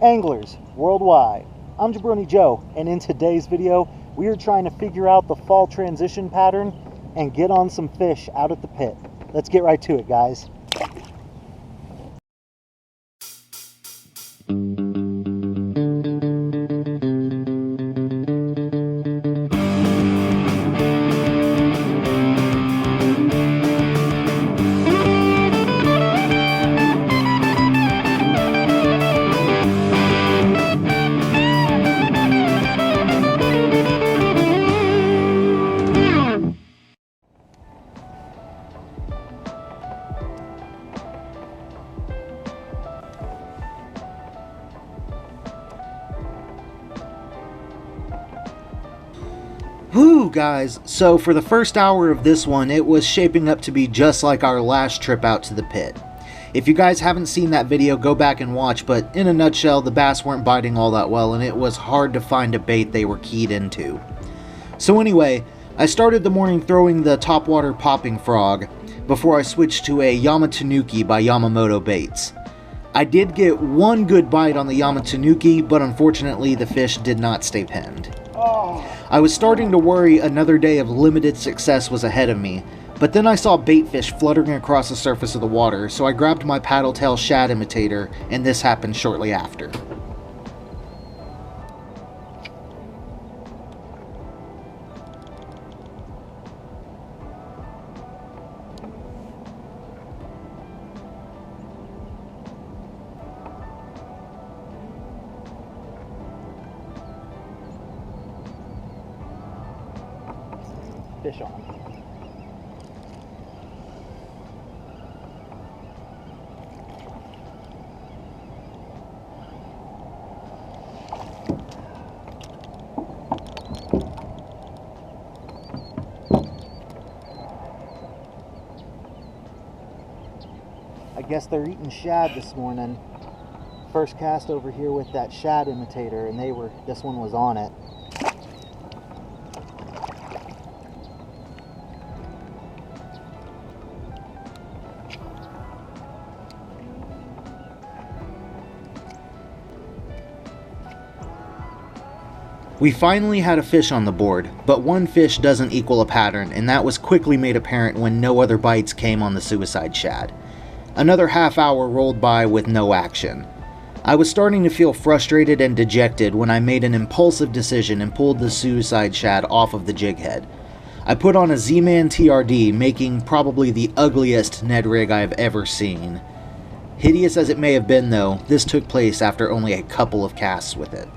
Anglers worldwide, I'm Jabroni Joe, and in today's video we are trying to figure out the fall transition pattern and get on some fish out at the pit. Let's get right to it, guys. Whew, guys, so for the first hour of this one, it was shaping up to be just like our last trip out to the pit. If you guys haven't seen that video, go back and watch, but in a nutshell, the bass weren't biting all that well, and it was hard to find a bait they were keyed into. So anyway, I started the morning throwing the topwater popping frog, before I switched to a Yamatanuki by Yamamoto Baits. I did get one good bite on the Yamatanuki, but unfortunately the fish did not stay pinned. I was starting to worry another day of limited success was ahead of me, but then I saw baitfish fluttering across the surface of the water, so I grabbed my paddle tail shad imitator, and this happened shortly after. Fish on. I guess they're eating shad this morning. First cast over here with that shad imitator, and this one was on it. We finally had a fish on the board, but one fish doesn't equal a pattern, and that was quickly made apparent when no other bites came on the suicide shad. Another half hour rolled by with no action. I was starting to feel frustrated and dejected when I made an impulsive decision and pulled the suicide shad off of the jig head. I put on a Z-Man TRD, making probably the ugliest Ned rig I have ever seen. Hideous as it may have been though, this took place after only a couple of casts with it.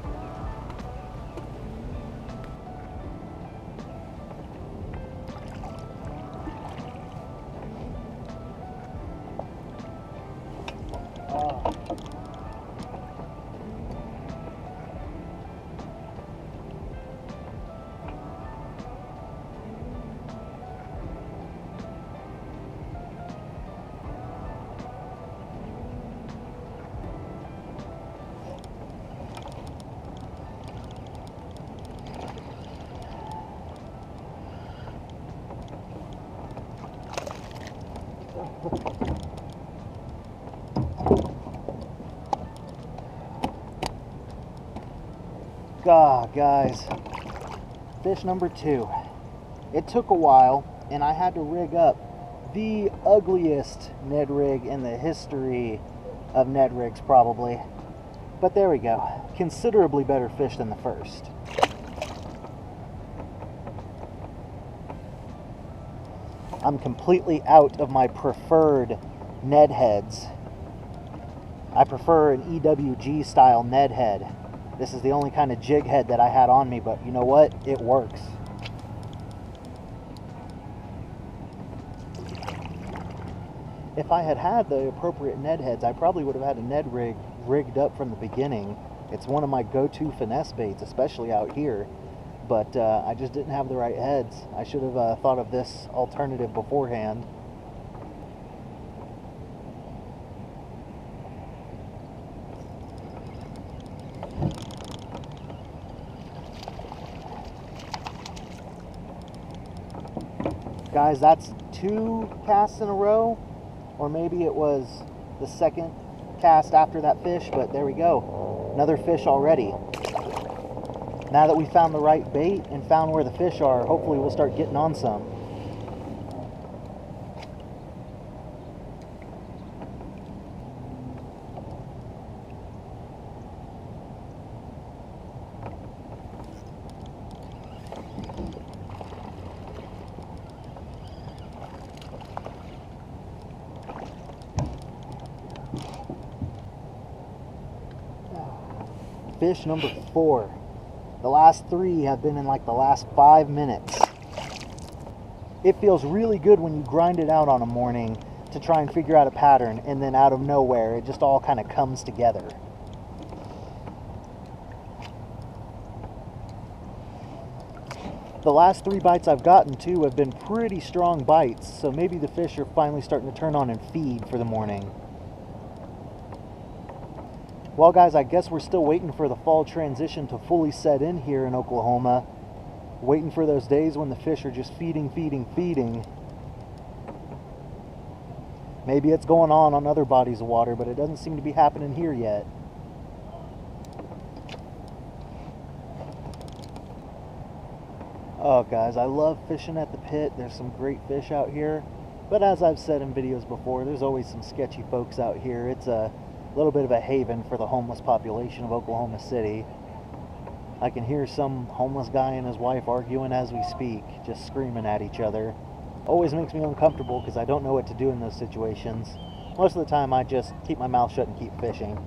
God, guys, fish number 2. It took a while, and I had to rig up the ugliest Ned rig in the history of Ned rigs, probably. But there we go. Considerably better fish than the first. I'm completely out of my preferred Ned heads. I prefer an EWG style Ned head. This is the only kind of jig head that I had on me, but you know what? It works. If I had had the appropriate Ned heads, I probably would have had a Ned rig rigged up from the beginning. It's one of my go-to finesse baits, especially out here. But I just didn't have the right heads. I should have thought of this alternative beforehand. Guys, that's 2 casts in a row, or maybe it was the second cast after that fish, but there we go. Another fish already. Now that we found the right bait and found where the fish are, hopefully we'll start getting on some. Fish number 4. The last 3 have been in like the last 5 minutes. It feels really good when you grind it out on a morning to try and figure out a pattern, and then out of nowhere it just all kind of comes together. The last 3 bites I've gotten too have been pretty strong bites, so maybe the fish are finally starting to turn on and feed for the morning. Well guys, I guess we're still waiting for the fall transition to fully set in here in Oklahoma. Waiting for those days when the fish are just feeding. Maybe it's going on other bodies of water, but it doesn't seem to be happening here yet. Oh guys, I love fishing at the pit. There's some great fish out here. But as I've said in videos before, there's always some sketchy folks out here. It's a little bit of a haven for the homeless population of Oklahoma City. I can hear some homeless guy and his wife arguing as we speak, just screaming at each other. Always makes me uncomfortable because I don't know what to do in those situations. Most of the time I just keep my mouth shut and keep fishing.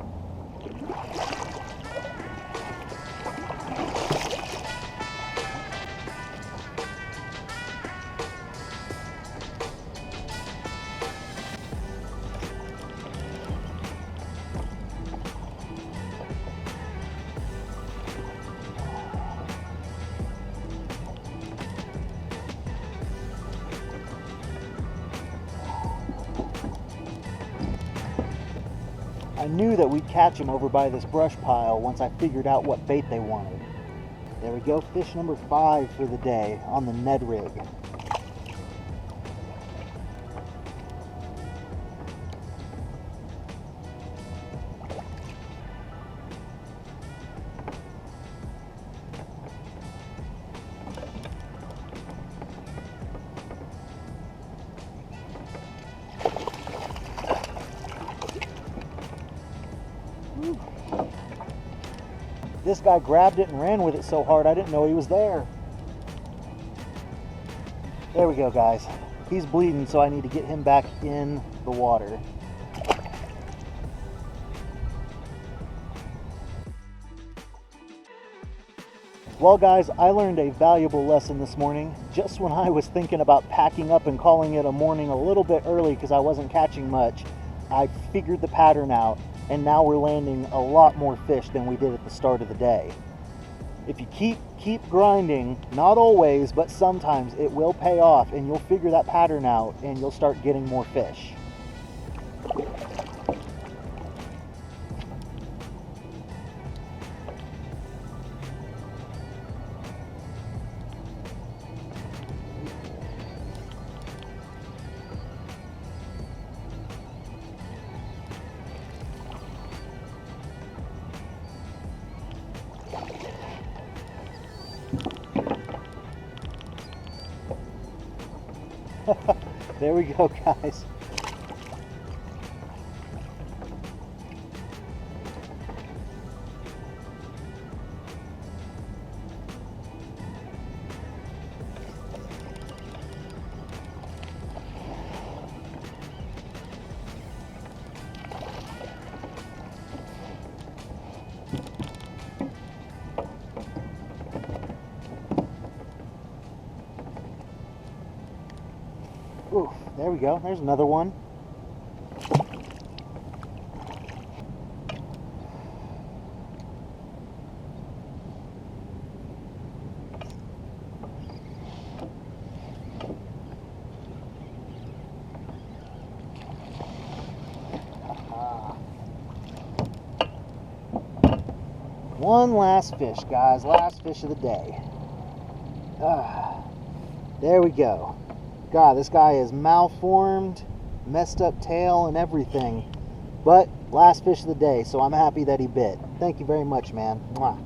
I knew that we'd catch them over by this brush pile once I figured out what bait they wanted. There we go, fish number 5 for the day on the Ned rig. This guy grabbed it and ran with it so hard I didn't know he was there. There we go, guys. He's bleeding, so I need to get him back in the water. Well guys, I learned a valuable lesson this morning. Just when I was thinking about packing up and calling it a morning a little bit early because I wasn't catching much, I figured the pattern out, and now we're landing a lot more fish than we did at the start of the day. If you keep grinding, not always, but sometimes it will pay off, and you'll figure that pattern out and you'll start getting more fish. There we go, guys. Ooh, there we go. There's another one. One last fish, guys. Last fish of the day. There we go. God, this guy is malformed, messed up tail and everything. But last fish of the day, so I'm happy that he bit. Thank you very much, man. Mwah.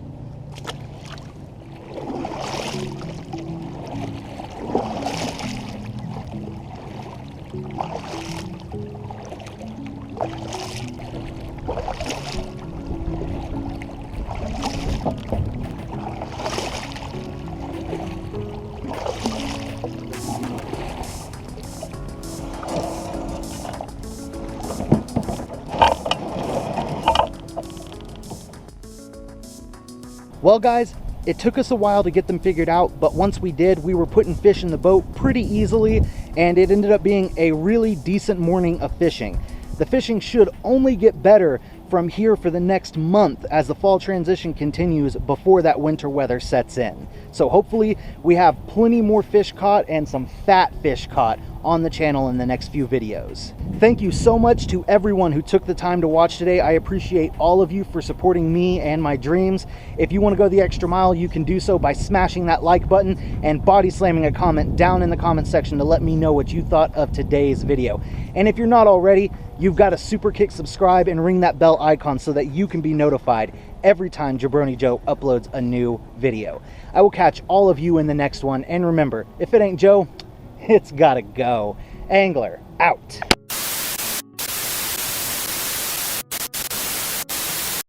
Well guys, it took us a while to get them figured out, but once we did, we were putting fish in the boat pretty easily, and it ended up being a really decent morning of fishing. The fishing should only get better from here for the next month as the fall transition continues before that winter weather sets in. So hopefully we have plenty more fish caught and some fat fish caught on the channel in the next few videos. Thank you so much to everyone who took the time to watch today. I appreciate all of you for supporting me and my dreams. If you want to go the extra mile, you can do so by smashing that like button and body slamming a comment down in the comment section to let me know what you thought of today's video. And if you're not already, you've got to super kick subscribe and ring that bell icon so that you can be notified every time Jabroni Joe uploads a new video. I will catch all of you in the next one, and remember, if it ain't Joe, it's gotta go. Angler out.